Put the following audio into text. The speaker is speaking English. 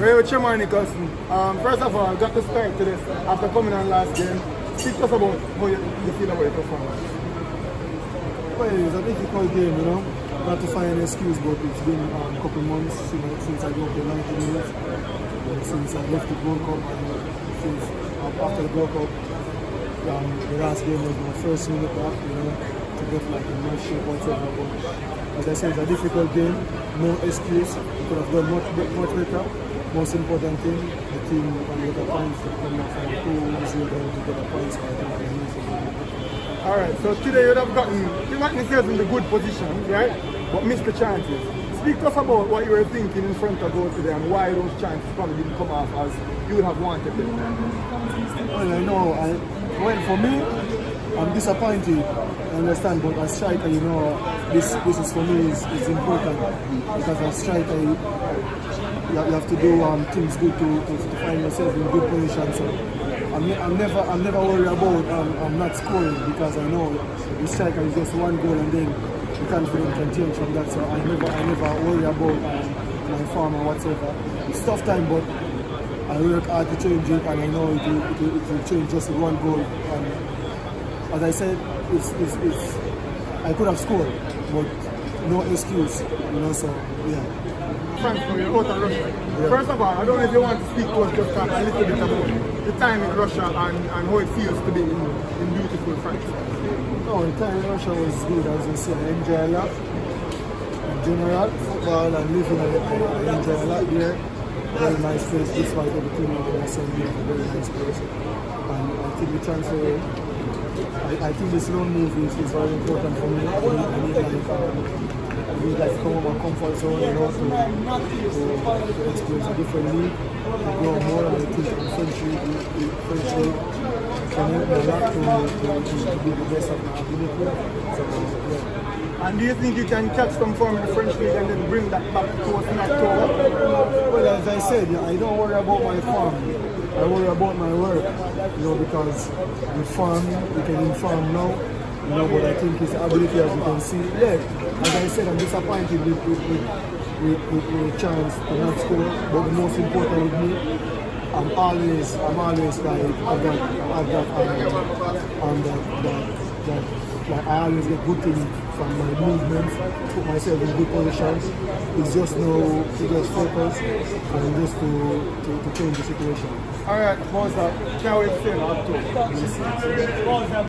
We're with Shamar Nicholson. First of all, got to start to this after coming on last game. Speak to us about how you feel about your performance. Well, it was a difficult game, you know. Not to find an excuse, but it's been a couple months, you know, since I got the 90 minutes, since I left the World Cup, and since after the World Cup, the last game was my first minute back, you know, to get like a match shape whatever. But as I said, it's a difficult game, no excuse. We could have done much better. Most important thing, the team can get a points to come back from 2-0 to get a points. So I think we need to do it. Alright, so today you'd have gotten yourself in the good position, right? But missed the chances. Speak to us about what you were thinking in front of goal today and why those chances probably didn't come off as you would have wanted them. Well, I know, for me, I'm disappointed, I understand, but as striker, you know, this is for me is important, because as striker, you have to do things good to find yourself in good position. So I'm never worried about I'm not scoring, because I know the striker is just one goal and then the confidence can change from that. So I never worry about my form or whatsoever. It's tough time, but I work hard to change it, and I know it will change just with one goal. And as I said, it's I could have scored, but no excuse, you know. So yeah. Thanks for your out of Russia. Yeah. First of all, I don't know if you want to speak to us just a little bit about the time in Russia and how it feels to be in beautiful France. No, the time in Russia was good, as you say. I enjoy a lot. In general, football and living, I enjoy a lot there. Very nice place, despite everything that I said here, a very nice place. And I think the transfer, I think this loan move is very important for me. I need like come over my comfort zone, you know, to experience a different league, to grow more. And I think the French league can help me a lot to be the best of my ability. So, yeah. And do you think you can catch some form in the French league and then bring that back to us in October? Well, as I said, I don't worry about my form. I worry about my work, you know, because with farm, you can inform now, you know, but I think his ability, as you can see, yeah, as I said, I'm disappointed with the chance to not score, but the most important with me, I'm always like, like I always get good things from my movements, put myself in good positions. It's just to just focus and just to change the situation. Alright, what's up? Can't wait to see you in October.